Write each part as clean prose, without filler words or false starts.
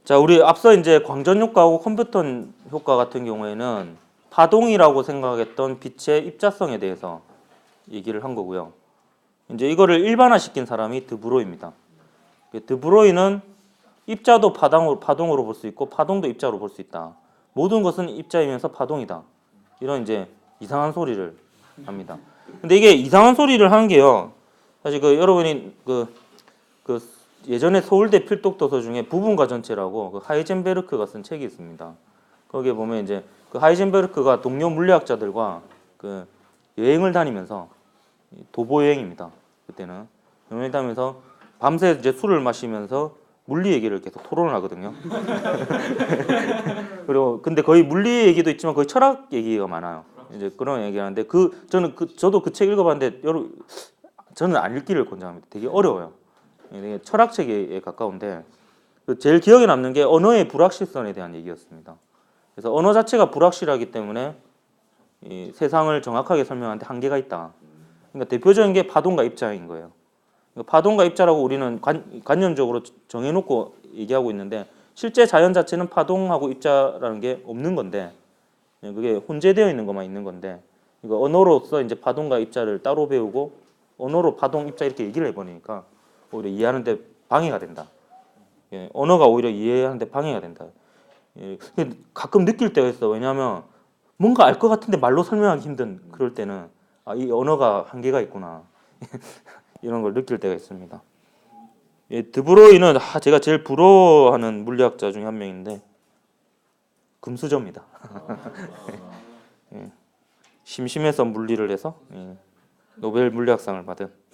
자, 우리 앞서 이제 광전 효과하고 컴퓨턴 효과 같은 경우에는 파동이라고 생각했던 빛의 입자성에 대해서 얘기를 한 거고요. 이제 이거를 일반화시킨 사람이 드브로이입니다. 드브로이는 입자도 파동으로 볼 수 있고 파동도 입자로 볼 수 있다. 모든 것은 입자이면서 파동이다. 이런 이제 이상한 소리를 합니다. 근데 이게 이상한 소리를 하는 게요. 사실 여러분이 예전에 서울대 필독도서 중에 부분과 전체라고 하이젠베르크가 쓴 책이 있습니다. 거기에 보면 이제 하이젠베르크가 동료 물리학자들과 여행을 다니면서 도보 여행입니다. 그때는 여행을 다니면서 밤새 이제 술을 마시면서 물리 얘기를 계속 토론을 하거든요. 그리고 근데 거의 물리 얘기도 있지만 거의 철학 얘기가 많아요. 이제 그런 얘기하는데 저도 그 책 읽어봤는데 저는 안 읽기를 권장합니다. 되게 어려워요. 되게 철학책에 가까운데 제일 기억에 남는 게 언어의 불확실성에 대한 얘기였습니다. 그래서 언어 자체가 불확실하기 때문에 이 세상을 정확하게 설명하는데 한계가 있다. 그러니까 대표적인 게 파동과 입자인 거예요. 파동과 입자라고 우리는 관념적으로 정해놓고 얘기하고 있는데 실제 자연 자체는 파동하고 입자라는 게 없는 건데 그게 혼재되어 있는 것만 있는 건데 이거 언어로서 이제 파동과 입자를 따로 배우고 언어로 파동, 입자 이렇게 얘기를 해버리니까 오히려 이해하는데 방해가 된다. 언어가 오히려 이해하는데 방해가 된다. 가끔 느낄 때가 있어. 왜냐하면 뭔가 알 것 같은데 말로 설명하기 힘든 그럴 때는 이 언어가 한계가 있구나. 이런 걸 느낄 때가 있습니다. 드브로이는 제가 제일 부러워하는 물리학자 중에 한 명인데 금수저입니다. 심심해서 물리를 해서 노벨 물리학상을 받은.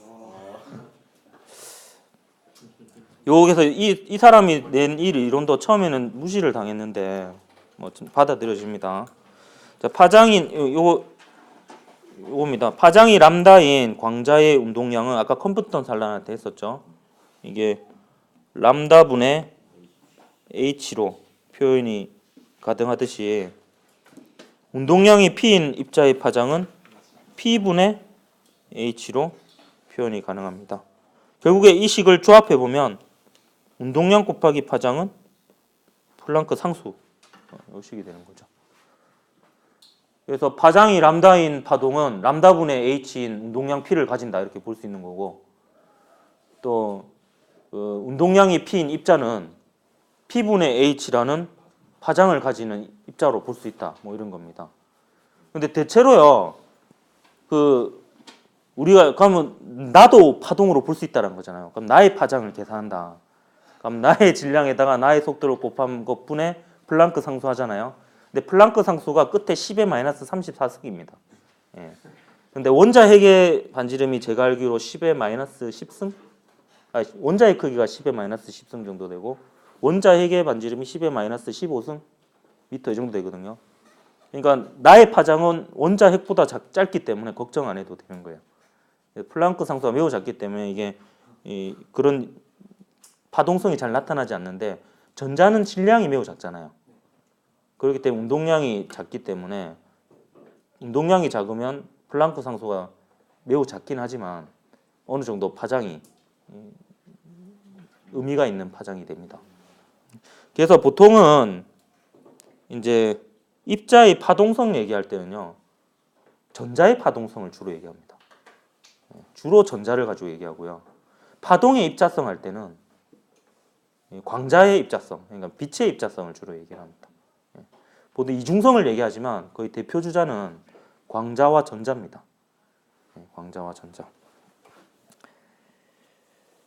여기서 이 사람이 낸 이론도 처음에는 무시를 당했는데 뭐 좀 받아들여집니다. 자, 요겁니다. 파장이 람다인 광자의 운동량은 아까 컴퓨턴 산란할 때 했었죠. 이게 람다분의 h로 표현이 가능하듯이 운동량이 p인 입자의 파장은 p분의 h로 표현이 가능합니다. 결국에 이 식을 조합해 보면 운동량 곱하기 파장은 플랑크 상수 이 식이 되는 거죠. 그래서 파장이 람다인 파동은 람다분의 h인 운동량 p를 가진다 이렇게 볼 수 있는 거고 또 운동량이 p인 입자는 p분의 h라는 파장을 가지는 입자로 볼 수 있다 뭐 이런 겁니다. 근데 대체로요 우리가 그러면 나도 파동으로 볼 수 있다는 거잖아요. 그럼 나의 파장을 계산한다. 그럼 나의 질량에다가 나의 속도를 곱한 것분의 플랑크 상수 하잖아요. 근데 플랑크 상수가 끝에 10의 마이너스 34승입니다. 근데 원자 핵의 반지름이 제가 알기로 10의 마이너스 10승? 원자의 크기가 10의 마이너스 10승 정도 되고 원자 핵의 반지름이 10의 마이너스 15승 미터 이 정도 되거든요. 그러니까 나의 파장은 원자 핵보다 짧기 때문에 걱정 안 해도 되는 거예요. 플랑크 상수가 매우 작기 때문에 이게 그런 파동성이 잘 나타나지 않는데 전자는 질량이 매우 작잖아요. 그렇기 때문에 운동량이 작기 때문에 운동량이 작으면 플랑크 상수가 매우 작긴 하지만 어느 정도 파장이 의미가 있는 파장이 됩니다. 그래서 보통은 이제 입자의 파동성 얘기할 때는요 전자의 파동성을 주로 얘기합니다. 주로 전자를 가지고 얘기하고요. 파동의 입자성 할 때는 광자의 입자성, 그러니까 빛의 입자성을 주로 얘기를 합니다. 보통 이중성을 얘기하지만 거의 대표 주자는 광자와 전자입니다. 광자와 전자.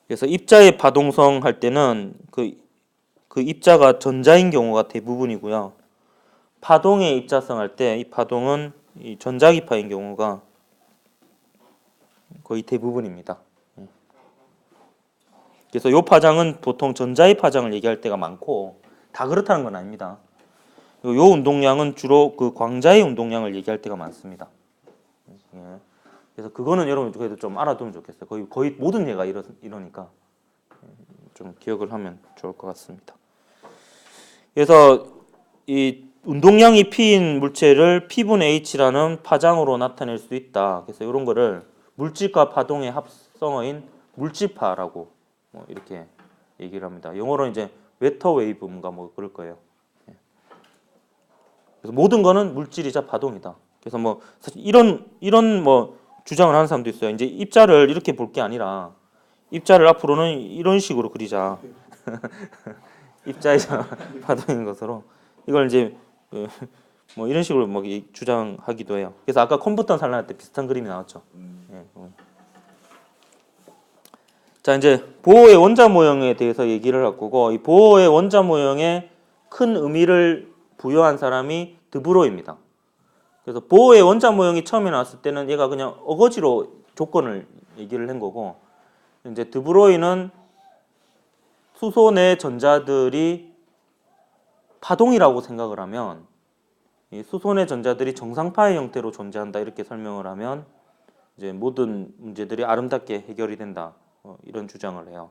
그래서 입자의 파동성 할 때는 그 입자가 전자인 경우가 대부분이고요. 파동의 입자성 할 때 이 파동은 이 전자기파인 경우가 거의 대부분입니다. 그래서 이 파장은 보통 전자의 파장을 얘기할 때가 많고 다 그렇다는 건 아닙니다. 이 운동량은 주로 그 광자의 운동량을 얘기할 때가 많습니다. 그래서 그거는 여러분 그래도 좀 알아두면 좋겠어요. 거의 모든 예가 이러니까 좀 기억을 하면 좋을 것 같습니다. 그래서 이 운동량이 p인 물체를 p분의 h라는 파장으로 나타낼 수 있다. 그래서 이런 거를 물질과 파동의 합성어인 물질파라고 이렇게 얘기를 합니다. 영어로 이제 웨터 웨이브인가 뭐 그럴 거예요. 예. 그래서 모든 거는 물질이자 파동이다. 그래서 뭐 사실 이런 뭐 주장을 하는 사람도 있어요. 이제 입자를 이렇게 볼 게 아니라 입자를 앞으로는 이런 식으로 그리자. 입자이자 파동인 것으로 이걸 이제 뭐 이런 식으로 뭐 주장하기도 해요. 그래서 아까 컴퓨터 산란할 때 비슷한 그림이 나왔죠. 예. 자, 이제 보어의 원자 모형에 대해서 얘기를 할 거고, 이 보어의 원자 모형에 큰 의미를 부여한 사람이 드브로이입니다. 그래서 보어의 원자 모형이 처음에 나왔을 때는 얘가 그냥 어거지로 조건을 얘기를 한 거고, 이제 드브로이는 수소 내 전자들이 파동이라고 생각을 하면, 이 수소 내 전자들이 정상파의 형태로 존재한다 이렇게 설명을 하면 이제 모든 문제들이 아름답게 해결이 된다. 이런 주장을 해요.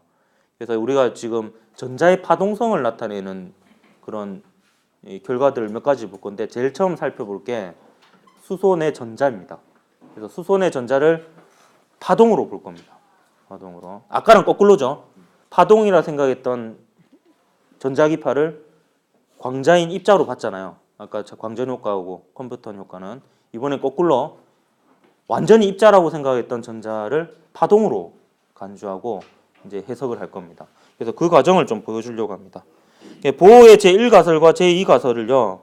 그래서 우리가 지금 전자의 파동성을 나타내는 그런 결과들을 몇 가지 볼 건데, 제일 처음 살펴볼 게 수소 내 전자입니다. 그래서 수소 내 전자를 파동으로 볼 겁니다. 파동으로. 아까랑 거꾸로죠. 파동이라 생각했던 전자기파를 광자인 입자로 봤잖아요. 아까 광전 효과하고 컴퓨턴 효과는. 이번엔 거꾸로 완전히 입자라고 생각했던 전자를 파동으로 간주하고 이제 해석을 할 겁니다. 그래서 그 과정을 좀 보여주려고 합니다. 보어의 제1가설과 제2가설을요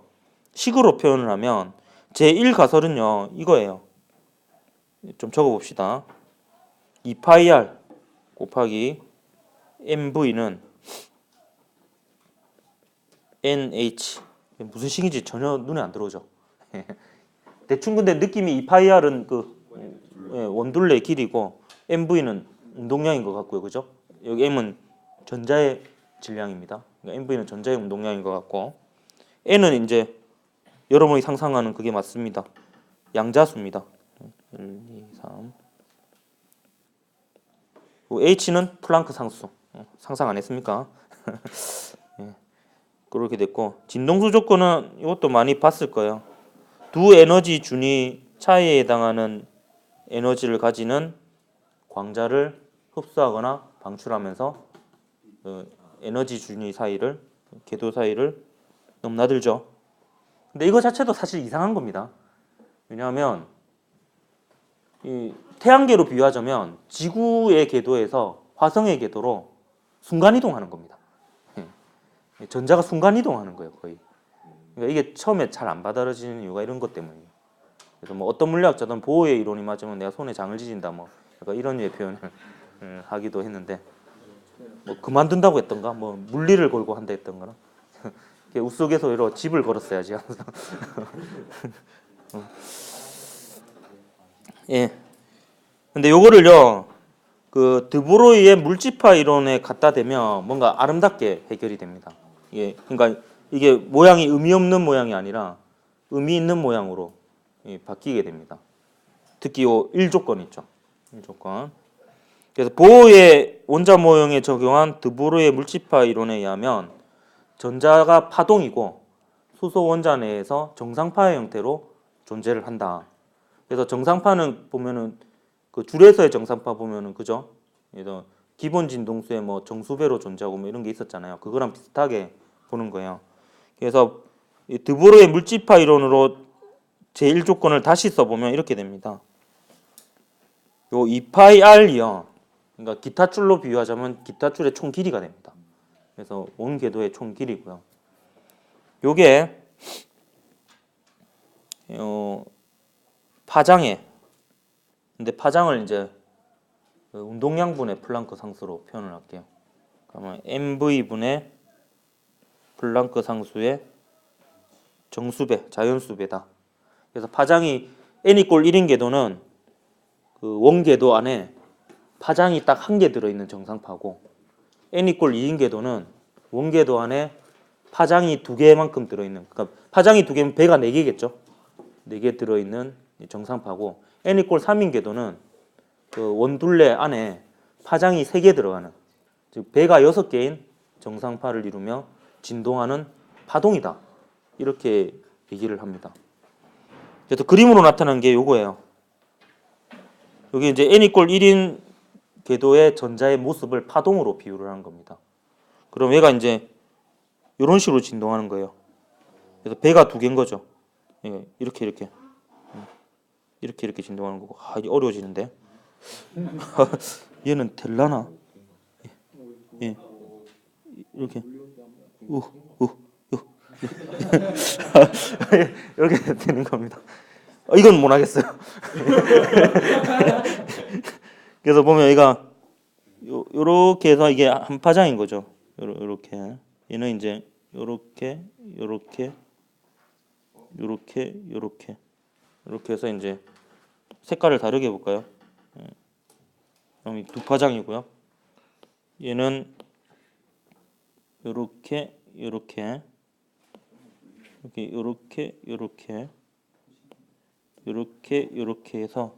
식으로 표현을 하면, 제1가설은요 이거예요. 좀 적어봅시다. 2파이r 곱하기 mv는 nh, 무슨 식인지 전혀 눈에 안 들어오죠. 대충 근데 느낌이 2파이r은 그 원둘레의 길이고 mv는 운동량인 것 같고요, 그죠? 여기 m은 전자의 질량입니다. 그러니까 mv는 전자의 운동량인 것 같고, n은 이제 여러분이 상상하는 그게 맞습니다. 양자수입니다. 1, 2, 3. h는 플랑크 상수. 상상 안 했습니까? 예, 그렇게 됐고, 진동수 조건은 이것도 많이 봤을 거예요. 두 에너지 준위 차이에 해당하는 에너지를 가지는 광자를 흡수하거나 방출하면서 에너지 준위 사이를, 궤도 사이를 넘나들죠. 근데 이거 자체도 사실 이상한 겁니다. 왜냐하면 이 태양계로 비유하자면 지구의 궤도에서 화성의 궤도로 순간 이동하는 겁니다. 전자가 순간 이동하는 거예요, 거의. 그러니까 이게 처음에 잘 안 받아들여지는 이유가 이런 것 때문이에요. 그래서 뭐 어떤 물리학자들은 보어의 이론이 맞으면 내가 손에 장을 지진다, 뭐 약간 이런 류의 표현을 하기도 했는데, 뭐 그만둔다고 했던가, 뭐 물리를 걸고 한다 했던가, 우스갯소리로 집을 걸었어야지 항상. 예. 근데 요거를요, 그 드브로이의 물질파 이론에 갖다 대면 뭔가 아름답게 해결이 됩니다. 예, 그러니까 이게 모양이 의미 없는 모양이 아니라 의미 있는 모양으로 바뀌게 됩니다. 특히 요 1조건 있죠. 1조건. 그래서 보어의 원자 모형에 적용한 드브로이의 물질파 이론에 의하면 전자가 파동이고 수소 원자 내에서 정상파의 형태로 존재를 한다. 그래서 정상파는 보면은 그 줄에서의 정상파 보면은 그죠? 그래서 기본 진동수의 뭐 정수배로 존재하고 뭐 이런 게 있었잖아요. 그거랑 비슷하게 보는 거예요. 그래서 이 드브로이의 물질파 이론으로 제1조건을 다시 써보면 이렇게 됩니다. 요 2파이r이요. 그러니까 기타줄로 비유하자면 기타줄의 총 길이가 됩니다. 그래서 원 궤도의 총 길이고요. 요게 파장에, 근데 파장을 이제 운동량분의 플랑크 상수로 표현을 할게요. 그러면 mv분의 플랑크 상수의 정수배, 자연수배다. 그래서 파장이 n = 1인 궤도는 그 원궤도 안에 파장이 딱 한 개 들어있는 정상파고, n = 2인 궤도는 원궤도 안에 파장이 두 개만큼 들어있는, 그러니까 파장이 두 개면 배가 4개겠죠. 4개 들어있는 정상파고, n = 3인 궤도는 그 원둘레 안에 파장이 3개 들어가는, 즉 배가 6개인 정상파를 이루며 진동하는 파동이다. 이렇게 얘기를 합니다. 그래서 그림으로 나타난 게 요거예요. 여기 이제 n = 1인 궤도의 전자의 모습을 파동으로 비유를 한 겁니다. 그럼 얘가 이제 이런 식으로 진동하는 거예요. 그래서 배가 두 개인 거죠. 이렇게 이렇게 진동하는 거고. 이게 어려워지는데. 얘는 될라나? 예. 이렇게 이렇게 되는 겁니다. 이건 못 하겠어요. 그래서 보면 얘가 요렇게 해서 이게 한 파장인 거죠. 요렇게. 얘는 이제 요렇게 해서 이제 색깔을 다르게 해볼까요? 그럼 두 파장이고요. 얘는 요렇게 해서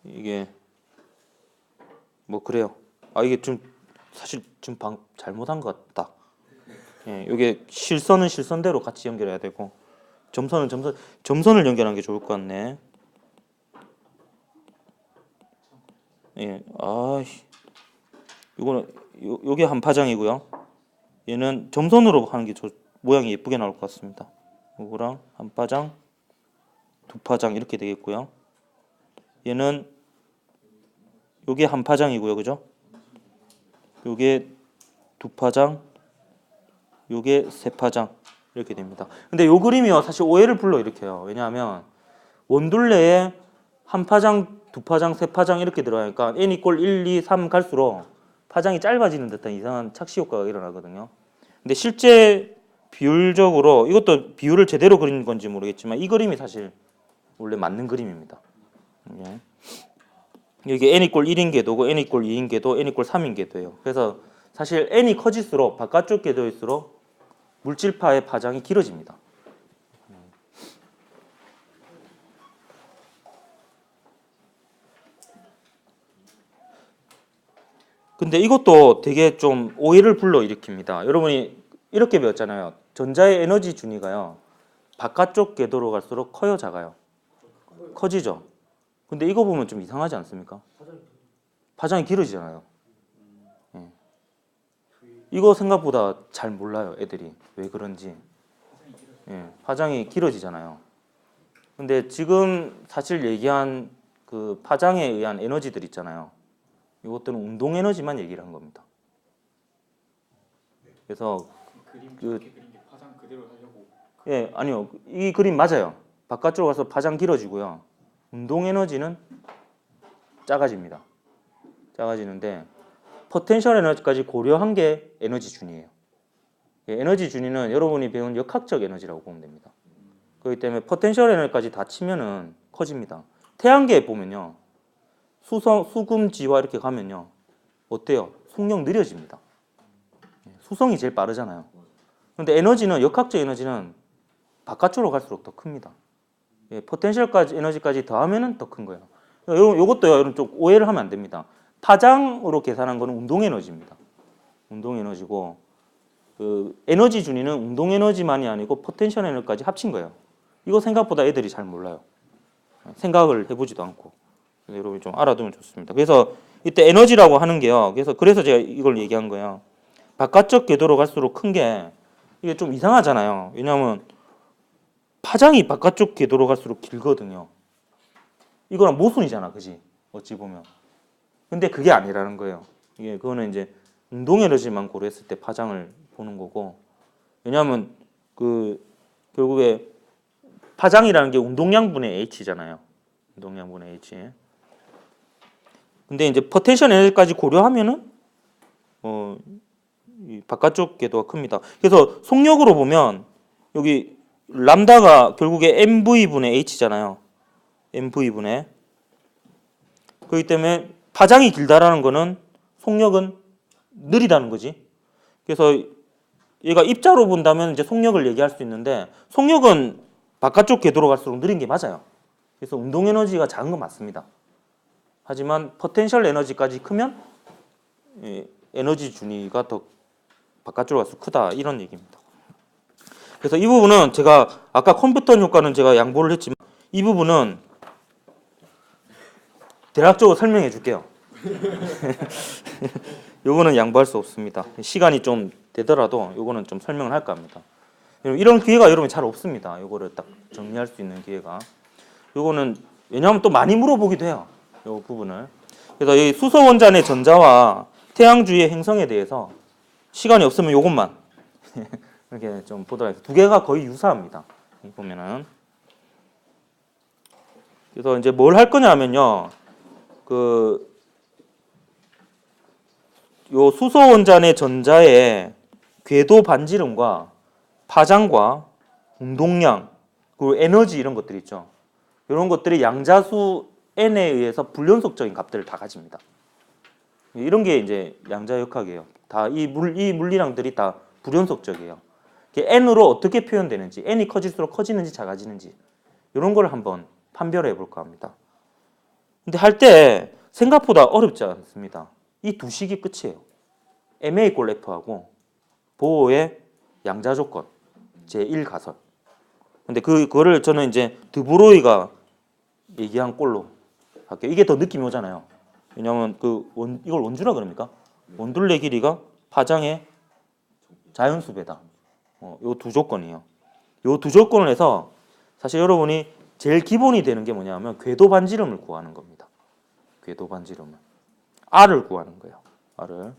이게 뭐 그래요. 이게 좀 사실 좀 잘못한 것 같다. 이게 실선은 실선대로 같이 연결해야 되고 점선은 점선을 연결하는 게 좋을 것 같네. 이거는 요게 한 파장이고요. 얘는 점선으로 하는 게 모양이 예쁘게 나올 것 같습니다. 요거랑 한 파장, 두 파장 이렇게 되겠고요. 얘는 요게 한 파장이고요, 그죠? 요게 두 파장, 요게 세 파장 이렇게 됩니다. 근데 요 그림이요 사실 오해를 불러 일으켜요. 왜냐하면 원둘레에 한 파장, 두 파장, 세 파장 이렇게 들어가니까 n = 1, 2, 3 갈수록 파장이 짧아지는 듯한 이상한 착시 효과가 일어나거든요. 근데 실제 비율적으로 이것도 비율을 제대로 그린 건지 모르겠지만 이 그림이 사실 원래 맞는 그림입니다. 여기 n = 1인 궤도고 n = 2인 궤도, n = 3인 궤도예요. 그래서 사실 n이 커질수록 바깥쪽 궤도일수록 물질파의 파장이 길어집니다. 근데 이것도 되게 좀 오해를 불러일으킵니다. 여러분이 이렇게 배웠잖아요. 전자의 에너지 준위가요. 바깥쪽 궤도로 갈수록 커요, 작아요? 커지죠. 근데 이거 보면 좀 이상하지 않습니까? 파장이 길어지잖아요. 이거 생각보다 잘 몰라요, 애들이. 왜 그런지. 파장이 길어지잖아요. 근데 지금 사실 얘기한 그 파장에 의한 에너지들 있잖아요. 이것들은 운동 에너지만 얘기를 한 겁니다. 그래서 파장 그대로 하려고. 아니요. 이 그림 맞아요. 바깥쪽으로 가서 파장 길어지고요. 운동 에너지는 작아집니다. 작아지는데 포텐셜 에너지까지 고려한 게 에너지 준위예요. 에너지 준위는 여러분이 배운 역학적 에너지라고 보면 됩니다. 그렇기 때문에 포텐셜 에너지까지 다 치면은 커집니다. 태양계에 보면요. 수금지와 이렇게 가면요. 어때요? 속력 느려집니다. 수성이 제일 빠르잖아요. 근데 에너지는 역학적 에너지는 바깥쪽으로 갈수록 더 큽니다. 포텐셜까지 에너지까지 더하면은 더 큰 거예요. 여러분 이것도 여러분 좀 오해를 하면 안 됩니다. 파장으로 계산한 거는 운동 에너지입니다. 운동 에너지고 그 에너지 준위는 운동 에너지만이 아니고 포텐셜 에너지까지 합친 거예요. 이거 생각보다 애들이 잘 몰라요. 생각을 해보지도 않고. 여러분이 좀 알아두면 좋습니다. 그래서 이때 에너지라고 하는 게요. 그래서 제가 이걸 얘기한 거예요. 바깥쪽 궤도로 갈수록 큰 게 이게 좀 이상하잖아요. 왜냐하면 파장이 바깥쪽 궤도로 갈수록 길거든요. 이거랑 모순이잖아, 그지? 어찌 보면. 근데 그게 아니라는 거예요. 그거는 이제 운동 에너지만 고려했을 때 파장을 보는 거고. 왜냐하면 그 결국에 파장이라는 게 운동량분의 h잖아요. 운동량분의 h. 근데 이제 포텐셜 에너지까지 고려하면은 이 바깥쪽 궤도가 큽니다. 그래서 속력으로 보면 여기 람다가 결국에 mv분의 h잖아요. mv분의. 그렇기 때문에 파장이 길다라는 거는 속력은 느리다는 거지. 그래서 얘가 입자로 본다면 이제 속력을 얘기할 수 있는데 속력은 바깥쪽 궤도로 갈수록 느린 게 맞아요. 그래서 운동 에너지가 작은 건 맞습니다. 하지만 포텐셜 에너지까지 크면 에너지 준위가 더 바깥쪽으로 갈수록 크다 이런 얘기입니다. 그래서 이 부분은 제가 아까 컴퓨터 효과는 제가 양보를 했지만 이 부분은 대략적으로 설명해 줄게요. 요거는 양보할 수 없습니다. 시간이 좀 되더라도 요거는 좀 설명을 할까 합니다. 이런 기회가 여러분 잘 없습니다. 요거를 딱 정리할 수 있는 기회가. 요거는 왜냐하면 또 많이 물어보기도 해요. 요 부분을. 그래서 이 수소 원자 내 전자와 태양 주위의 행성에 대해서 시간이 없으면 요것만 이렇게 좀 보도록 하겠습니다. 두 개가 거의 유사합니다. 보면은. 그래서 이제 뭘 할 거냐 하면요. 요 수소 원자 내 전자의 궤도 반지름과 파장과 운동량 그리고 에너지 이런 것들 있죠. 이런 것들이 양자수 n에 의해서 불연속적인 값들을 다 가집니다. 이런 게 이제 양자역학이에요. 다 이 물리량들이 다 불연속적이에요. n으로 어떻게 표현되는지, n이 커질수록 커지는지 작아지는지 이런 걸 한번 판별해 볼까 합니다. 근데 할 때 생각보다 어렵지 않습니다. 이 두 식이 끝이에요. ma 꼴 f하고 보어의 양자 조건 제1 가설. 근데 그거를 저는 이제 드브로이가 얘기한 꼴로 할게요. 이게 더 느낌이 오잖아요. 왜냐하면 이걸 원주라 그럽니까? 원둘레 길이가 파장의 자연수배다. 요 두 조건이에요. 요 두 조건을 해서 사실 여러분이 제일 기본이 되는 게 뭐냐면 궤도 반지름을 구하는 겁니다. 궤도 반지름을 r을 구하는 거예요. r을.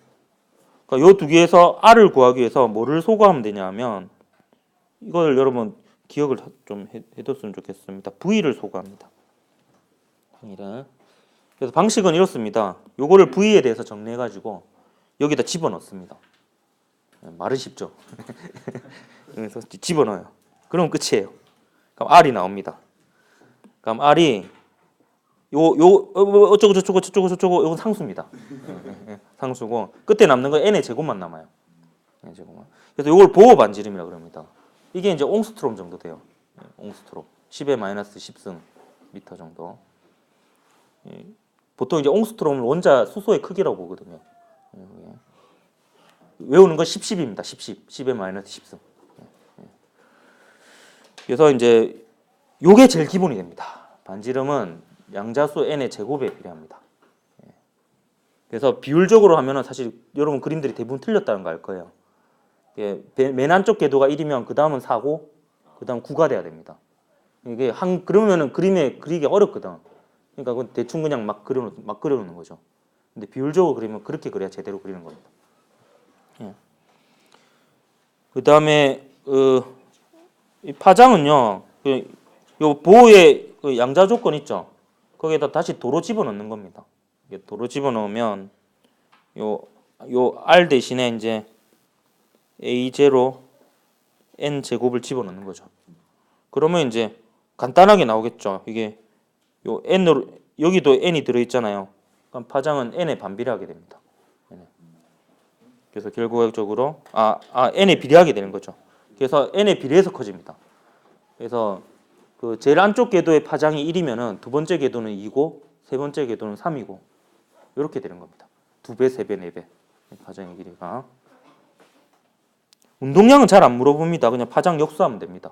그러니까 요 두 개에서 r을 구하기 위해서 뭐를 소거하면 되냐면 이걸 여러분 기억을 좀 해뒀으면 좋겠습니다. v를 소거합니다. v를. 그래서 방식은 이렇습니다. 요거를 v에 대해서 정리해가지고 여기다 집어넣습니다. 말은 쉽죠. 그래서 집어넣어요. 그럼 끝이에요. 그럼 r이 나옵니다. 그럼 r이 어쩌고 저쩌고 이건 상수입니다. 상수고 끝에 남는 거 n의 제곱만 남아요. n의 제곱만. 그래서 이걸 보호 반지름이라고 그럽니다. 이게 이제 옹스트롬 정도 돼요. 옹스트롬 10의 마이너스 10승 미터 정도. 보통 이제 옹스트롬을 원자 수소의 크기라고 보거든요. 외우는 건 10입니다. 10의 마이너스 10승. 그래서 이제 요게 제일 기본이 됩니다. 반지름은 양자수 n의 제곱에 비례합니다. 그래서 비율적으로 하면은 사실 여러분 그림들이 대부분 틀렸다는 거 알 거예요. 맨 안쪽 궤도가 1이면 그 다음은 4고 그 다음 9가 돼야 됩니다. 이게 그러면은 그림에 그리기 어렵거든. 그러니까 그건 대충 그냥 막 그려놓는 거죠. 근데 비율적으로 그리면 그렇게 그려야 제대로 그리는 겁니다. 그 다음에 이 파장은요, 요 보호의 양자 조건 있죠. 거기에다 다시 도로 집어넣는 겁니다. 도로 집어넣으면 요 r 대신에 이제 a0 n 제곱을 집어넣는 거죠. 그러면 이제 간단하게 나오겠죠. 이게 요 n으로 여기도 n이 들어 있잖아요. 그럼 파장은 n에 반비례하게 됩니다. 그래서 결과적으로 n에 비례하게 되는 거죠. 그래서 n에 비례해서 커집니다. 그래서 그 제일 안쪽 궤도의 파장이 1이면은 두 번째 궤도는 2고 세 번째 궤도는 3이고 이렇게 되는 겁니다. 2배, 3배, 4배 파장의 길이가. 운동량은 잘 안 물어봅니다. 그냥 파장 역수하면 됩니다.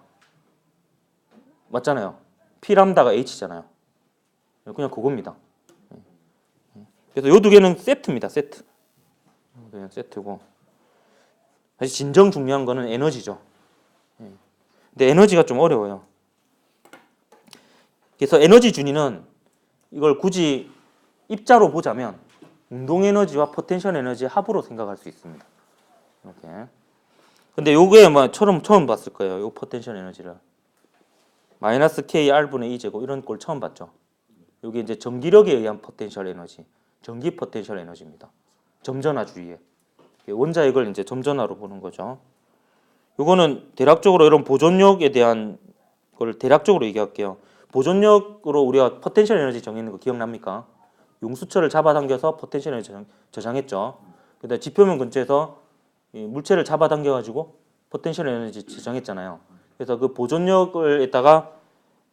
맞잖아요. P 람다가 H잖아요. 그냥 그겁니다. 그래서 요 두 개는 세트입니다. 세트. 그냥 세트고. 사실 진정 중요한 거는 에너지죠. 근데 에너지가 좀 어려워요. 그래서 에너지 준위는 이걸 굳이 입자로 보자면 운동 에너지와 포텐셜 에너지 합으로 생각할 수 있습니다. 이렇게. 근데 요게 뭐 처음 봤을 거예요. 요 포텐셜 에너지를. 마이너스 K R분의 2제곱 이런 꼴 처음 봤죠. 요게 이제 전기력에 의한 포텐셜 에너지, 전기 포텐셜 에너지입니다. 점전화 주위에. 원자핵을 이제 점전화로 보는 거죠. 요거는 대략적으로 이런 보존력에 대한 걸 대략적으로 얘기할게요. 보존력으로 우리가 포텐셜 에너지 정의하는 거 기억납니까? 용수철을 잡아당겨서 포텐셜 에너지 저장했죠. 근데 지표면 근처에서 물체를 잡아당겨가지고 포텐셜 에너지 저장했잖아요. 그래서 그 보존력을 에다가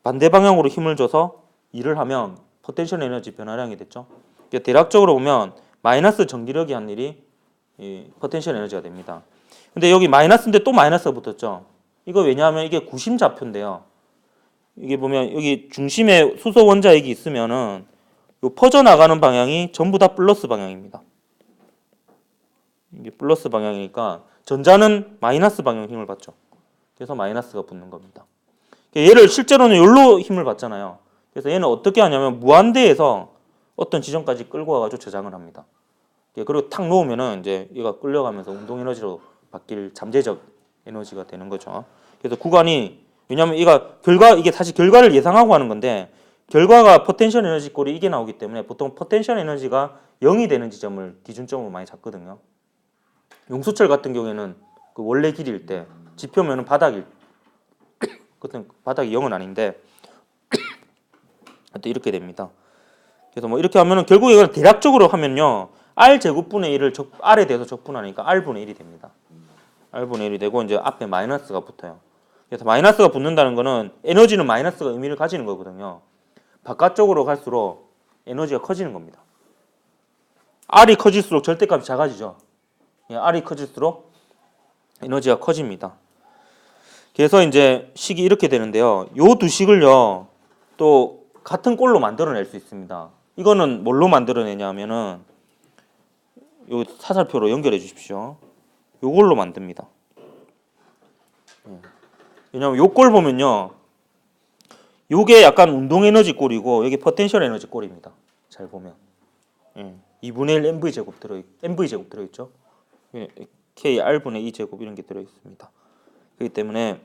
반대 방향으로 힘을 줘서 일을 하면 포텐셜 에너지 변화량이 됐죠. 그러니까 대략적으로 보면 마이너스 전기력이 한 일이 포텐셜 에너지가 됩니다. 근데 여기 마이너스인데 또 마이너스가 붙었죠. 이거 왜냐하면 이게 구심좌표인데요. 이게 보면 여기 중심에 수소 원자핵이 있으면은 요 퍼져나가는 방향이 전부 다 플러스 방향입니다. 이게 플러스 방향이니까 전자는 마이너스 방향 힘을 받죠. 그래서 마이너스가 붙는 겁니다. 얘를 실제로는 여기로 힘을 받잖아요. 그래서 얘는 어떻게 하냐면 무한대에서 어떤 지점까지 끌고 와가지고 저장을 합니다. 그리고 탁 놓으면은 이제 얘가 끌려가면서 운동 에너지로 바뀔 잠재적 에너지가 되는 거죠. 그래서 구간이 왜냐하면 이게 사실 결과를 예상하고 하는 건데 결과가 포텐셜 에너지 꼴이 이게 나오기 때문에 보통 포텐셜 에너지가 0이 되는 지점을 기준점으로 많이 잡거든요. 용수철 같은 경우에는 그 원래 길이일 때 지표면은 바닥일 그때 바닥이 0은 아닌데 또 이렇게 됩니다. 그래서 뭐 이렇게 하면은 결국 이걸 대략적으로 하면요. R 제곱분의 1을 R에 대해서 적분하니까 R분의 1이 됩니다. R분의 1이 되고 이제 앞에 마이너스가 붙어요. 그래서 마이너스가 붙는다는 거는 에너지는 마이너스가 의미를 가지는 거거든요. 바깥쪽으로 갈수록 에너지가 커지는 겁니다. R이 커질수록 절대값이 작아지죠. R이 커질수록 에너지가 커집니다. 그래서 이제 식이 이렇게 되는데요. 요 두 식을요. 또 같은 꼴로 만들어낼 수 있습니다. 이거는 뭘로 만들어내냐면은 요 사살표로 연결해 주십시오. 요걸로 만듭니다. 왜냐면 요 꼴 보면요. 요게 약간 운동 에너지 꼴이고 여기 포텐셜 에너지 꼴입니다. 잘 보면. 2분의 1 mv 제곱 들어있죠. k r분의 2 제곱 이런 게 들어있습니다. 그렇기 때문에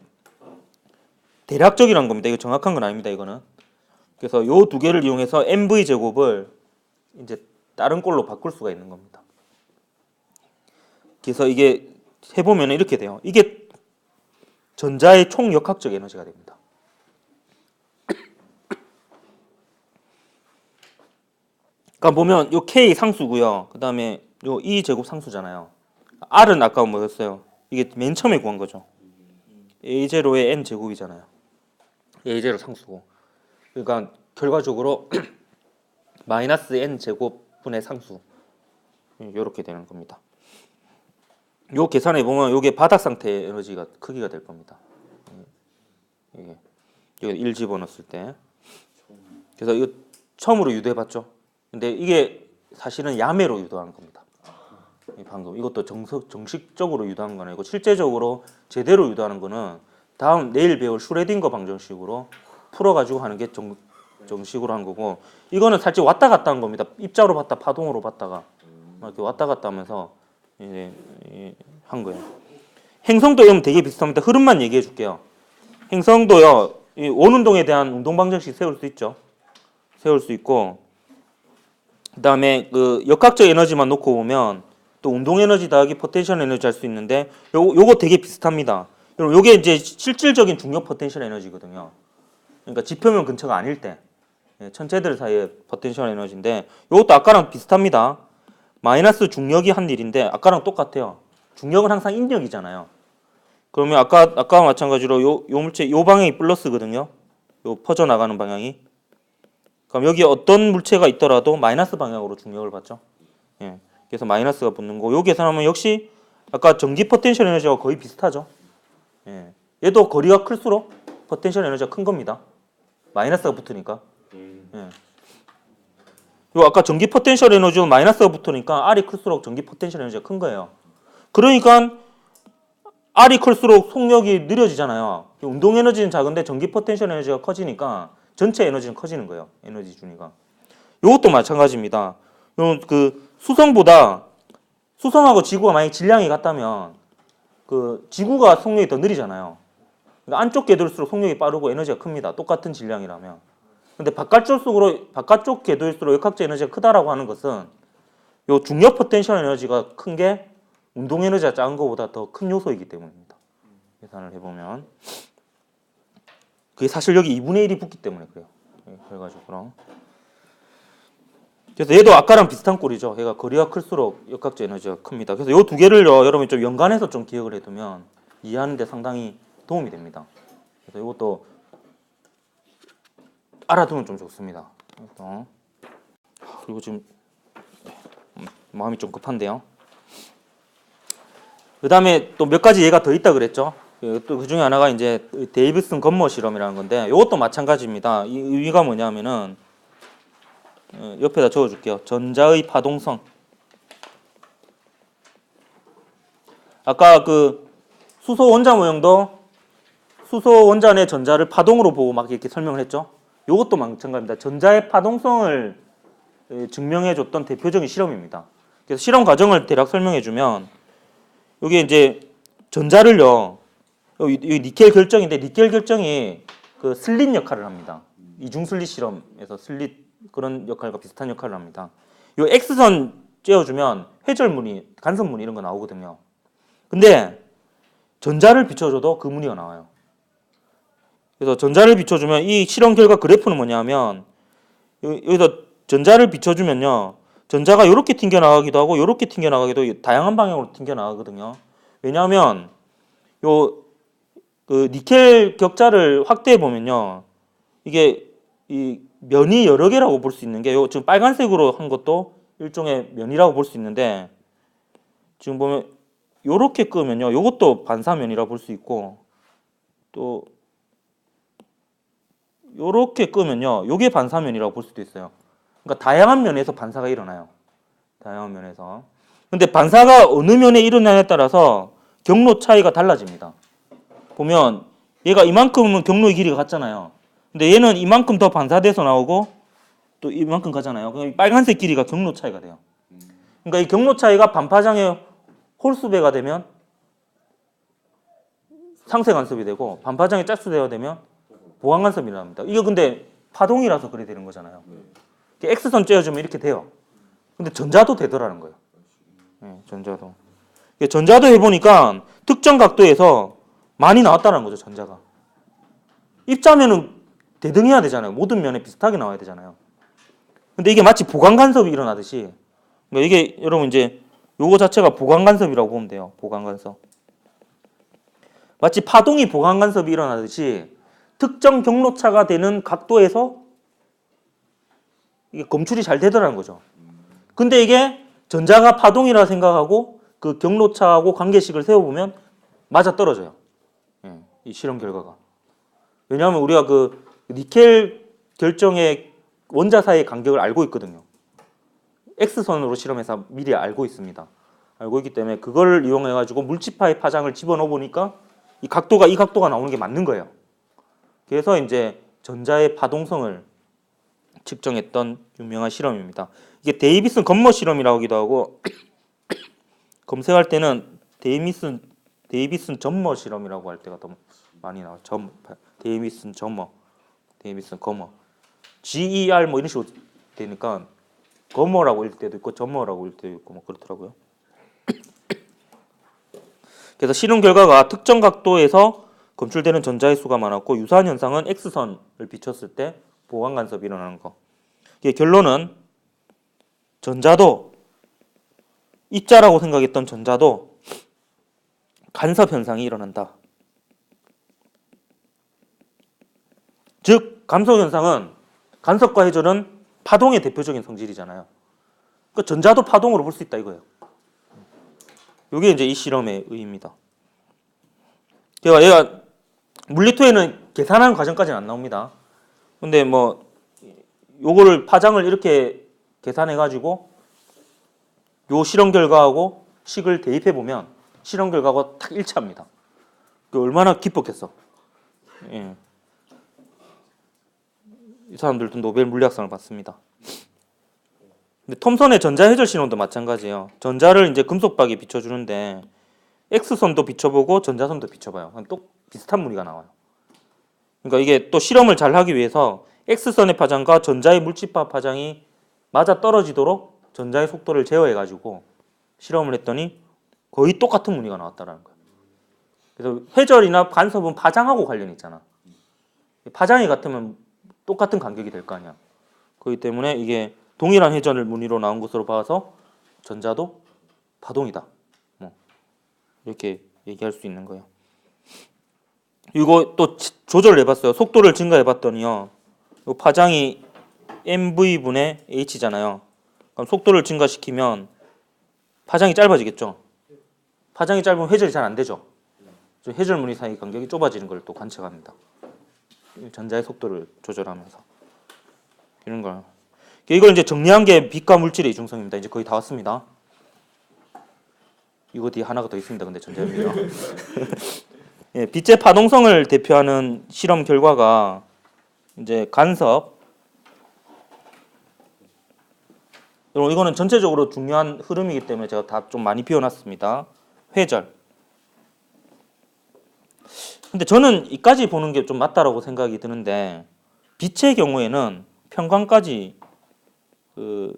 대략적이란 겁니다. 이거 정확한 건 아닙니다. 이거는. 그래서 요 두 개를 이용해서 mv 제곱을 이제 다른 꼴로 바꿀 수가 있는 겁니다. 그래서 이게 해보면 이렇게 돼요. 이게 전자의 총 역학적 에너지가 됩니다. 그러니까 보면 요 k 상수고요. 그 다음에 요 2 제곱 상수잖아요. r은 아까 뭐였어요? 이게 맨 처음에 구한 거죠. a0의 n 제곱이잖아요. a0 상수고. 그러니까 결과적으로 마이너스 n 제곱분의 상수 이렇게 되는 겁니다. 요 계산해 보면 요게 바닥 상태의 에너지가 크기가 될 겁니다. 이게 1 집어넣었을 때. 그래서 이거 처음으로 유도해봤죠. 근데 이게 사실은 야매로 유도한 겁니다. 방금 이것도 정식적으로 유도한 건 아니고 실제적으로 제대로 유도하는 거는 내일 배울 슈레딩거 방정식으로 풀어가지고 하는 게 정식으로 한 거고 이거는 살짝 왔다 갔다 한 겁니다. 입자로 봤다 파동으로 봤다가 이렇게 왔다 갔다 하면서 이제 한 거예요. 행성도 이러면 되게 비슷합니다. 흐름만 얘기해 줄게요. 행성도요. 이 원운동에 대한 운동 방정식 세울 수 있죠. 세울 수 있고 그다음에 그 역학적 에너지만 놓고 보면 또 운동 에너지 더하기 포텐셜 에너지 할 수 있는데 요거 되게 비슷합니다. 여러분 요게 이제 실질적인 중력 포텐셜 에너지거든요. 그러니까 지표면 근처가 아닐 때 천체들 사이의 포텐셜 에너지인데 요것도 아까랑 비슷합니다. 마이너스 중력이 한 일인데 아까랑 똑같아요. 중력은 항상 인력이잖아요. 그러면 아까와 마찬가지로 요 물체 요 방향이 플러스거든요. 요 퍼져 나가는 방향이. 그럼 여기 어떤 물체가 있더라도 마이너스 방향으로 중력을 받죠. 예. 그래서 마이너스가 붙는 거. 요 계산하면 역시 아까 전기 포텐셜 에너지와 거의 비슷하죠. 예. 얘도 거리가 클수록 포텐셜 에너지가 큰 겁니다. 마이너스가 붙으니까. 예. 요 아까 전기 포텐셜 에너지와 마이너스가 붙으니까 R이 클수록 전기 포텐셜 에너지가 큰 거예요. 그러니까 R이 클수록 속력이 느려지잖아요. 운동 에너지는 작은데 전기 포텐셜 에너지가 커지니까 전체 에너지는 커지는 거예요. 에너지 준위가. 이것도 마찬가지입니다. 그 수성하고 지구가 만약 질량이 같다면 그 지구가 속력이 더 느리잖아요. 그러니까 안쪽 궤도일수록 속력이 빠르고 에너지가 큽니다. 똑같은 질량이라면. 근데 바깥쪽 궤도일수록 역학적 에너지가 크다라고 하는 것은 요 중력 포텐셜 에너지가 큰 게 운동 에너지가 작은 것보다 더 큰 요소이기 때문입니다. 계산을 해보면 그게 사실 여기 2분의 1이 붙기 때문에 그래요. 그래가지고 그래서 얘도 아까랑 비슷한 꼴이죠. 얘가 거리가 클수록 역학적 에너지가 큽니다. 그래서 이 두 개를요, 여러분이 좀 연관해서 좀 기억을 해두면 이해하는데 상당히 도움이 됩니다. 그래서 이것도 알아두면 좀 좋습니다. 그리고 지금 마음이 좀 급한데요. 그 다음에 또 몇 가지 예가 더 있다 그랬죠. 또 그 중에 하나가 이제 데이비슨 건머 실험이라는 건데 이것도 마찬가지입니다. 이 의미가 뭐냐면은 옆에다 적어줄게요. 전자의 파동성. 아까 그 수소 원자 모형도 수소 원자 내 전자를 파동으로 보고 막 이렇게 설명을 했죠. 이것도 마찬가지입니다. 전자의 파동성을 증명해줬던 대표적인 실험입니다. 그래서 실험 과정을 대략 설명해주면 여기 이제 전자를요, 여기 니켈 결정인데 니켈 결정이 그 슬릿 역할을 합니다. 이중 슬릿 실험에서 슬릿 그런 역할과 비슷한 역할을 합니다. 이 X선 쬐어주면 회절무늬, 간섭무늬 이런 거 나오거든요. 근데 전자를 비춰줘도 그 무늬가 나와요. 그래서 전자를 비춰주면 이 실험 결과 그래프는 뭐냐면 여기서 전자를 비춰주면요, 전자가 이렇게 튕겨 나가기도 하고 이렇게 튕겨 나가기도 다양한 방향으로 튕겨 나가거든요. 왜냐하면 그 니켈 격자를 확대해 보면요, 이게 이 면이 여러 개라고 볼 수 있는 게 지금 빨간색으로 한 것도 일종의 면이라고 볼 수 있는데, 지금 보면 요렇게 끄면요, 요것도 반사면이라고 볼 수 있고, 또 요렇게 끄면요, 요게 반사면이라고 볼 수도 있어요. 그러니까 다양한 면에서 반사가 일어나요. 다양한 면에서. 근데 반사가 어느 면에 일어나냐에 따라서 경로 차이가 달라집니다. 보면 얘가 이만큼은 경로의 길이가 같잖아요. 근데 얘는 이만큼 더 반사돼서 나오고 또 이만큼 가잖아요. 그럼 빨간색 길이가 경로 차이가 돼요. 그러니까 이 경로 차이가 반파장의 홀수배가 되면 상쇄 간섭이 되고 반파장의 짝수배가 되면 보완 간섭이 일어납니다. 이거 근데 파동이라서 그래 되는 거잖아요. X선 쬐어주면 이렇게 돼요. 근데 전자도 되더라는 거예요. 네, 전자도. 전자도 해보니까 특정 각도에서 많이 나왔다는 거죠, 전자가. 입자면은 대등해야 되잖아요. 모든 면에 비슷하게 나와야 되잖아요. 근데 이게 마치 보강 간섭이 일어나듯이, 그러니까 이게 여러분 이제 요거 자체가 보강 간섭이라고 보면 돼요. 보강 간섭. 마치 파동이 보강 간섭이 일어나듯이 특정 경로차가 되는 각도에서 이게 검출이 잘 되더라는 거죠. 근데 이게 전자가 파동이라 생각하고 그 경로차하고 관계식을 세워보면 맞아 떨어져요. 이 실험 결과가. 왜냐하면 우리가 그 니켈 결정의 원자 사이의 간격을 알고 있거든요. X선으로 실험해서 미리 알고 있습니다. 알고 있기 때문에 그걸 이용해가지고 물질파의 파장을 집어넣어 보니까 이 각도가 나오는 게 맞는 거예요. 그래서 이제 전자의 파동성을 측정했던 유명한 실험입니다. 이게 데이비슨 건머 실험이라고 하기도 하고 검색할 때는 데이비슨 점머 실험이라고 할 때가 더 많이 나와요. 데이비슨 점머, 데이비슨 거머, GER 뭐 이런 식으로 되니까 거머라고 읽을 때도 있고 점머라고 읽을 때도 있고 뭐 그렇더라고요. 그래서 실험 결과가 특정 각도에서 검출되는 전자의 수가 많았고 유사한 현상은 X선을 비췄을 때 보강 간섭이 일어나는 거. 이게 결론은 전자도 입자라고 생각했던 전자도 간섭 현상이 일어난다. 즉 간섭 현상은 간섭과 회절은 파동의 대표적인 성질이잖아요. 그러니까 전자도 파동으로 볼 수 있다 이거예요. 이게 이제 이 실험의 의의입니다. 얘가 물리투에는 계산하는 과정까지는 안 나옵니다. 근데 뭐 요거를 파장을 이렇게 계산해 가지고 요 실험 결과하고 식을 대입해 보면 실험 결과가 딱 일치합니다. 얼마나 기뻤겠어. 예. 이 사람들도 노벨 물리학상을 받습니다. 근데 톰슨의 전자회절 실험도 마찬가지예요. 전자를 이제 금속박에 비춰주는데 X선도 비춰보고 전자선도 비춰봐요. 또 비슷한 무늬가 나와요. 그러니까 이게 또 실험을 잘 하기 위해서 X선의 파장과 전자의 물질파 파장이 맞아 떨어지도록 전자의 속도를 제어해가지고 실험을 했더니 거의 똑같은 무늬가 나왔다는 거예요. 그래서 회절이나 간섭은 파장하고 관련이 있잖아. 파장이 같으면 똑같은 간격이 될 거 아니야. 그렇기 때문에 이게 동일한 회전 무늬로 나온 것으로 봐서 전자도 파동이다. 이렇게 얘기할 수 있는 거예요. 이거 또 조절을 해봤어요. 속도를 증가해봤더니요, 파장이 mv분의 h잖아요. 그럼 속도를 증가시키면 파장이 짧아지겠죠. 파장이 짧으면 회절이 잘 안 되죠. 회절 무늬 사이 간격이 좁아지는 걸 또 관측합니다. 전자의 속도를 조절하면서 이런 걸. 이걸 이제 정리한 게 빛과 물질의 이중성입니다. 이제 거의 다 왔습니다. 이거 뒤에 하나가 더 있습니다. 근데 전자현미경. 예, 빛의 파동성을 대표하는 실험 결과가 이제 간섭. 여러분 이거는 전체적으로 중요한 흐름이기 때문에 제가 다 좀 많이 비워놨습니다. 회절. 근데 저는 이까지 보는 게 좀 맞다라고 생각이 드는데 빛의 경우에는 편광까지 그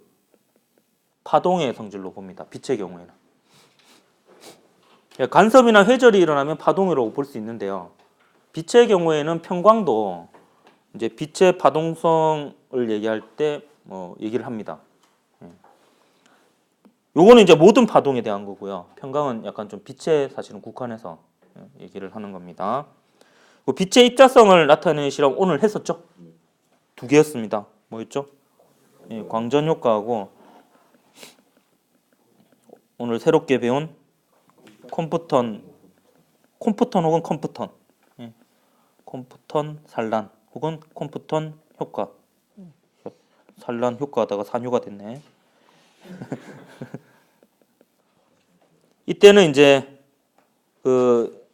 파동의 성질로 봅니다. 빛의 경우에는. 간섭이나 회절이 일어나면 파동이라고 볼 수 있는데요. 빛의 경우에는 편광도 이제 빛의 파동성을 얘기할 때 얘기를 합니다. 요거는 이제 모든 파동에 대한 거고요. 편광은 약간 좀 빛에 사실은 국한해서 얘기를 하는 겁니다. 빛의 입자성을 나타내는 실험 오늘 했었죠? 2개였습니다. 뭐였죠? 예, 광전 효과하고 오늘 새롭게 배운 콤프턴 혹은 컴프턴, 예. 콤프턴 산란 혹은 콤프턴 효과. 산란 효과하다가 산효가 됐네. 이때는 이제 그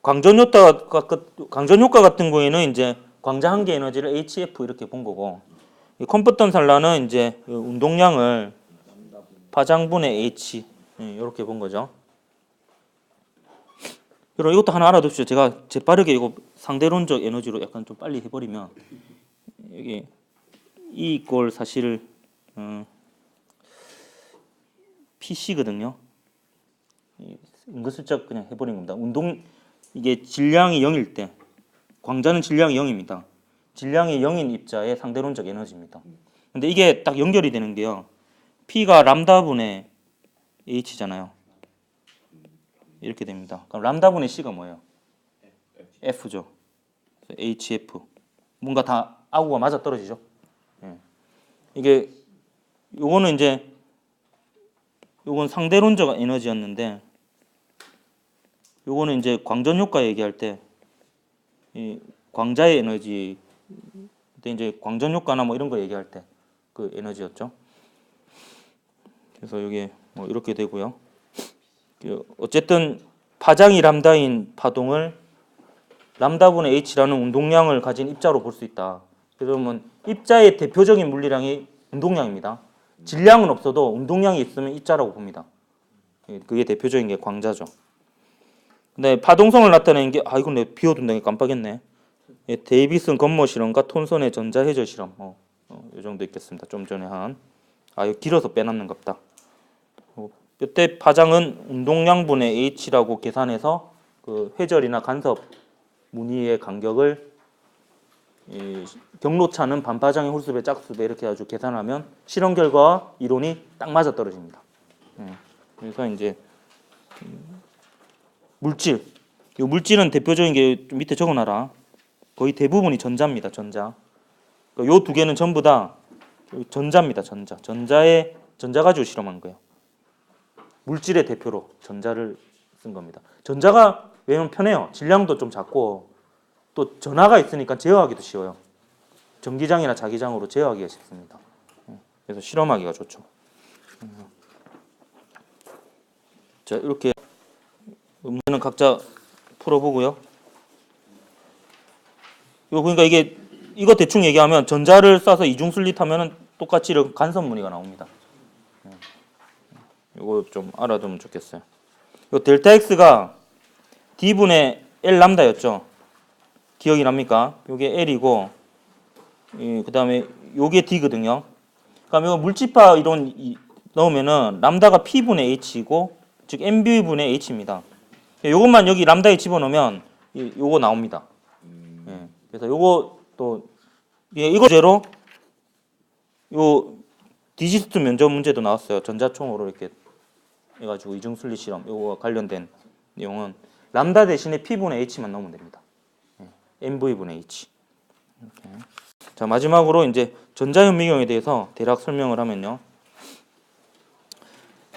광전 효과 같은 경우에는 이제 광자 한 개 에너지를 HF 이렇게 본 거고, 이 컴프턴 산란은 이제 운동량을 파장분의 H 이렇게 본 거죠. 여러분 이것도 하나 알아두십시오. 제가 재빠르게 이거 상대론적 에너지로 약간 좀 빨리 해버리면 여기 E 꼴 사실 PC거든요. 은근슬쩍 그냥 해버린 겁니다. 이게 질량이 0일 때 광자는 질량이 0입니다. 질량이 0인 입자의 상대론적 에너지입니다. 근데 이게 딱 연결이 되는 게요. P가 람다분의 H잖아요. 이렇게 됩니다. 그럼 람다분의 C가 뭐예요? F죠. HF. 뭔가 다 아구가 맞아 떨어지죠. 예. 이게 요거는 이제 요건 상대론적 에너지였는데 요거는 이제 광전 효과 얘기할 때 이 광자의 에너지 그때 이제 광전 효과나 뭐 이런 거 얘기할 때 그 에너지였죠. 그래서 여기 뭐 이렇게 되고요. 어쨌든 파장이 람다인 파동을 람다분의 H라는 운동량을 가진 입자로 볼 수 있다. 그러면 입자의 대표적인 물리량이 운동량입니다. 질량은 없어도 운동량이 있으면 입자라고 봅니다. 그게 대표적인 게 광자죠. 근데 파동성을 나타내는 게 이건 내가 비워둔다 게 깜빡했네. 데이비슨 건모 실험과 톤선의 전자회절 실험. 이 정도 있겠습니다. 좀 전에 한. 이거 길어서 빼놨는 겁니다. 이때 파장은 운동량분의 H라고 계산해서 그 회절이나 간섭 무늬의 간격을 경로차는 반파장의 홀수배 짝수배 이렇게 해가지고 계산하면 실험 결과와 이론이 딱 맞아 떨어집니다. 그래서 이제 물질, 이 물질은 대표적인 게 좀 밑에 적어놔라. 거의 대부분이 전자입니다. 전자. 요 두 개는 전부 다 전자입니다. 전자 가지고 실험한 거예요. 물질의 대표로 전자를 쓴 겁니다. 전자가 왜냐면 편해요. 질량도 좀 작고 또 전하가 있으니까 제어하기도 쉬워요. 전기장이나 자기장으로 제어하기가 쉽습니다. 그래서 실험하기가 좋죠. 자, 이렇게 문제는 각자 풀어보고요. 그러니까 이거 대충 얘기하면 전자를 쏴서 이중슬릿하면은 똑같이 이런 간섭 무늬가 나옵니다. 이거 좀 알아두면 좋겠어요. 이 델타 X가 D분의 L 람다였죠. 기억이 납니까? 이게 L이고, 그 다음에 요게 D거든요. 그럼 이거 물집합 이론 넣으면은 람다가 P분의 H이고, 즉 MB분의 H입니다. 요것만 여기 람다에 집어넣으면 요거 나옵니다. 그래서 요거 또 이거 제로 요 디지스트 면접 문제도 나왔어요. 전자총으로 이렇게 해가지고 이중슬릿 실험 요거와 관련된 내용은 람다 대신에 P분의 H만 넣으면 됩니다. MV분의 H. 이렇게. 자, 마지막으로 이제 전자현미경에 대해서 대략 설명을 하면요.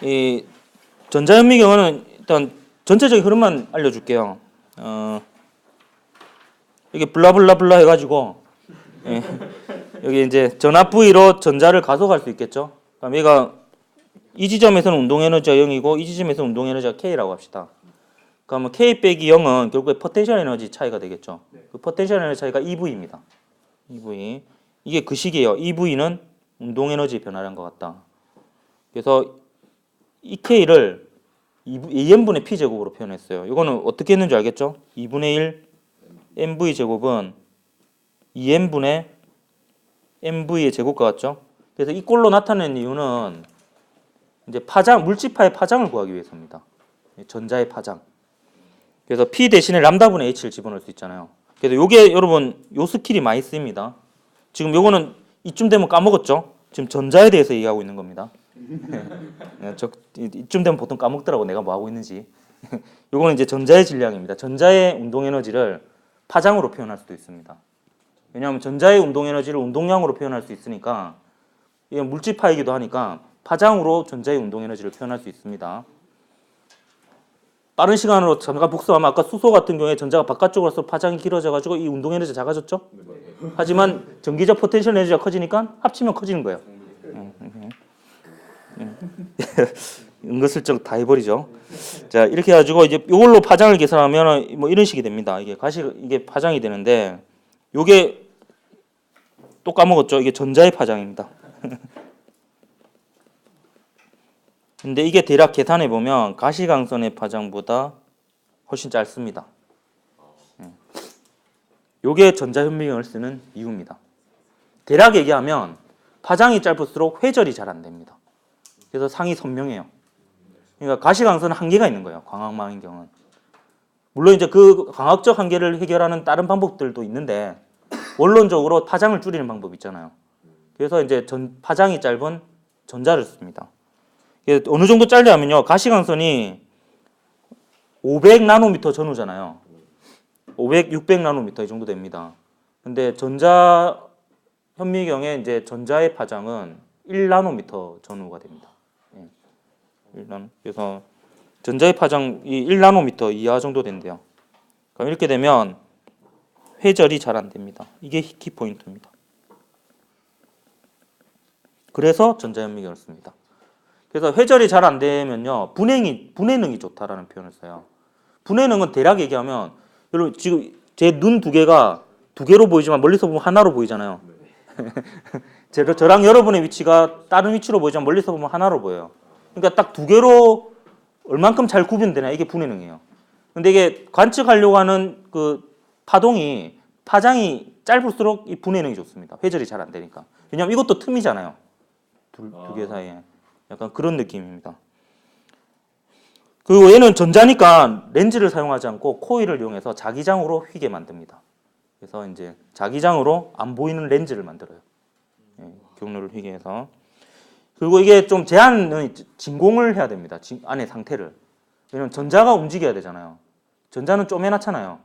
이 전자현미경은 일단 전체적인 흐름만 알려줄게요. 이게 블라블라블라 해가지고 여기 이제 전압 V로 전자를 가속할 수 있겠죠. 그럼 얘가 이 지점에서는 운동 에너지가 0이고 이 지점에서는 운동 에너지가 K라고 합시다. 그러면 K 빼기 0은 결국에 포텐셜 에너지 차이가 되겠죠. 그 포텐셜 에너지 차이가 EV입니다. EV. 이게 그 식이에요. EV는 운동 에너지 변화량 것 같다. 그래서 이 K를 2n분의 P제곱으로 표현했어요. 이거는 어떻게 했는지 알겠죠? 2분의 1 mv 제곱은 2n분의 mv의 제곱과 같죠? 그래서 이 꼴로 나타낸 이유는 이제 파장, 물질파의 파장을 구하기 위해서입니다. 전자의 파장. 그래서 P 대신에 람다분의 H를 집어넣을 수 있잖아요. 그래서 요게 여러분 요 스킬이 많이 쓰입니다. 지금 요거는 이쯤 되면 까먹었죠? 지금 전자에 대해서 얘기하고 있는 겁니다. 이쯤 되면 보통 까먹더라고 내가 뭐 하고 있는지. 요거는 이제 전자의 질량입니다. 전자의 운동 에너지를 파장으로 표현할 수도 있습니다. 왜냐하면 전자의 운동 에너지를 운동량으로 표현할 수 있으니까 이게 물질파이기도 하니까 파장으로 전자의 운동 에너지를 표현할 수 있습니다. 빠른 시간으로 잠깐 복습하면 아까 수소 같은 경우에 전자가 바깥쪽으로 가서 파장이 길어져 가지고 이 운동 에너지가 작아졌죠? 하지만 전기적 포텐셜 에너지가 커지니까 합치면 커지는 거예요. 은근슬쩍 다 해버리죠. 자 이렇게 해가지고 이제 이걸로 파장을 계산하면 뭐 이런 식이 됩니다. 이게 파장이 되는데 요게 또 까먹었죠. 이게 전자의 파장입니다. 근데 이게 대략 계산해 보면 가시광선의 파장보다 훨씬 짧습니다. 요게 전자현미경을 쓰는 이유입니다. 대략 얘기하면 파장이 짧을수록 회절이 잘 안 됩니다. 그래서 상이 선명해요. 그러니까 가시광선은 한계가 있는 거예요. 광학망원경은. 물론 이제 그 광학적 한계를 해결하는 다른 방법들도 있는데 원론적으로 파장을 줄이는 방법이 있잖아요. 그래서 이제 파장이 짧은 전자를 씁니다. 어느 정도 짧냐면요. 가시광선이 500나노미터 전후잖아요. 500, 600나노미터 이 정도 됩니다. 근데 전자 현미경의 이제 전자의 파장은 1나노미터 전후가 됩니다. 1나노. 그래서 전자의 파장이 1나노미터 이하 정도 된대요. 그럼 이렇게 되면 회절이 잘 안 됩니다. 이게 키포인트입니다. 그래서 전자현미경을 씁니다. 그래서 회절이 잘 안 되면요. 분해능이 좋다라는 표현을 써요. 분해능은 대략 얘기하면 여러분 지금 제 눈 두 개가 두 개로 보이지만 멀리서 보면 하나로 보이잖아요. 저랑 여러분의 위치가 다른 위치로 보이지만 멀리서 보면 하나로 보여요. 그러니까 딱 두 개로 얼만큼 잘 구분되냐 이게 분해능이에요. 근데 이게 관측하려고 하는 그 파장이 짧을수록 이 분해능이 좋습니다. 회절이 잘 안 되니까. 왜냐하면 이것도 틈이잖아요. 두 개 사이에. 약간 그런 느낌입니다. 그리고 얘는 전자니까 렌즈를 사용하지 않고 코일을 이용해서 자기장으로 휘게 만듭니다. 그래서 이제 자기장으로 안 보이는 렌즈를 만들어요. 경로를 휘게 해서. 그리고 이게 좀 제한은 진공을 해야 됩니다. 안의 상태를. 왜냐면 전자가 움직여야 되잖아요. 전자는 쪼매놨잖아요.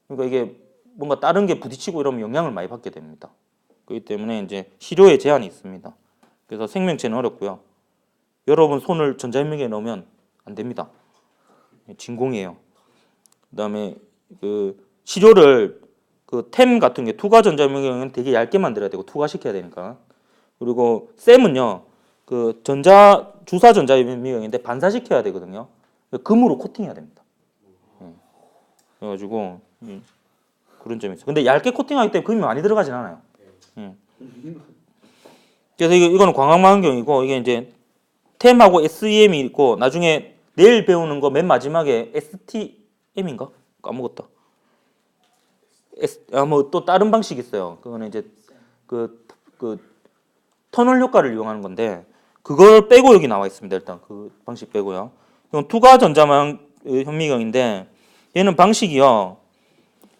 그러니까 이게 뭔가 다른 게 부딪히고 이러면 영향을 많이 받게 됩니다. 그렇기 때문에 이제 시료에 제한이 있습니다. 그래서 생명체는 어렵고요. 여러분 손을 전자현미경에 넣으면 안 됩니다. 진공이에요. 그다음에 그 시료를 그 템 같은 게 투과 전자현미경은 되게 얇게 만들어야 되고 투과시켜야 되니까. 그리고 쌤은요. 그 주사 전자현미경인데 반사시켜야 되거든요. 금으로 코팅해야 됩니다. 그래가지고 그런 점이 있어요. 근데 얇게 코팅하기 때문에 금이 많이 들어가진 않아요. 그래서 이거는 광학망원경이고 이게 이제 템하고 SEM이 있고 나중에 내일 배우는 거 맨 마지막에 STM인가? 까먹었다. 뭐 또 다른 방식이 있어요. 그거는 이제 그 터널 효과를 이용하는 건데 그걸 빼고 여기 나와 있습니다. 일단 그 방식 빼고요. 이건 투과 전자망 현미경인데 얘는 방식이요.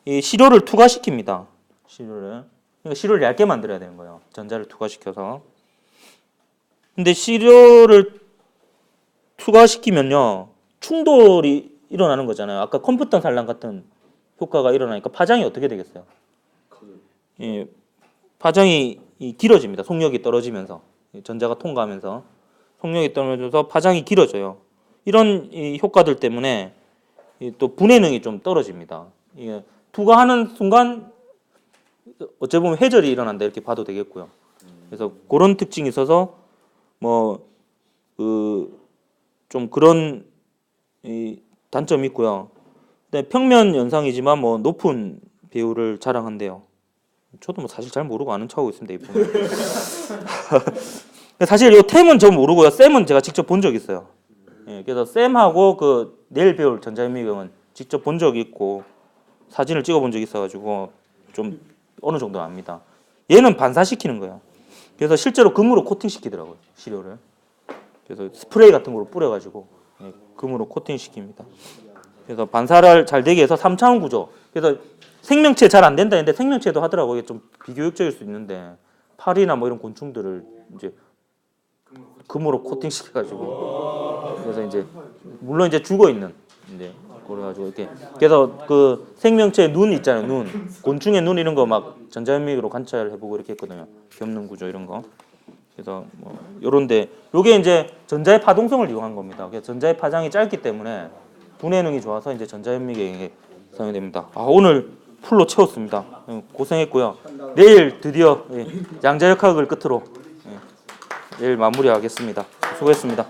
이 시료를 투과시킵니다. 그러니까 시료를 얇게 만들어야 되는 거예요. 전자를 투과시켜서. 근데 시료를 투과시키면요. 충돌이 일어나는 거잖아요. 아까 컴퓨터 산란 같은 효과가 일어나니까 파장이 어떻게 되겠어요? 파장이 길어집니다. 속력이 떨어지면서. 전자가 통과하면서. 속력이 떨어져서 파장이 길어져요. 이런 효과들 때문에 또 분해능이 좀 떨어집니다. 투과하는 순간 어찌 보면 회절이 일어난다 이렇게 봐도 되겠고요. 그래서 그런 특징이 있어서 뭐 그 좀 그런 이 단점이 있고요. 근데 평면 연상이지만 뭐 높은 배율을 자랑한대요. 저도 뭐 사실 잘 모르고 아는 척하고 있습니다. 이 부분. 사실 이 템은 저 모르고요. 쌤은 제가 직접 본 적 있어요. 예, 그래서 쌤하고 그 내일 배울 전자현미경은 직접 본 적이 있고 사진을 찍어본 적이 있어가지고 좀 어느 정도 압니다. 얘는 반사시키는 거예요. 그래서 실제로 금으로 코팅시키더라고요. 시료를. 그래서 스프레이 같은 걸로 뿌려가지고 예, 금으로 코팅시킵니다. 그래서 반사를 잘 되게 해서 3차원 구조. 그래서 생명체 잘 안 된다 했는데 생명체도 하더라고요. 이게 좀 비교육적일 수 있는데 파리나 뭐 이런 곤충들을 이제 금으로 코팅시켜가지고 그래서 이제 물론 이제 죽어 있는 이제 그래가지고 이렇게 그래서 그 생명체 눈 있잖아요. 눈 곤충의 눈 이런 거 막 전자현미경으로 관찰해보고 이렇게 했거든요. 겹는 구조 이런 거. 그래서 뭐 요런데 요게 이제 전자의 파동성을 이용한 겁니다. 그래서 전자의 파장이 짧기 때문에 분해능이 좋아서 이제 전자현미경에 사용이 됩니다. 아 오늘 풀로 채웠습니다. 고생했고요. 내일 드디어 양자역학을 끝으로 내일 마무리하겠습니다. 수고했습니다.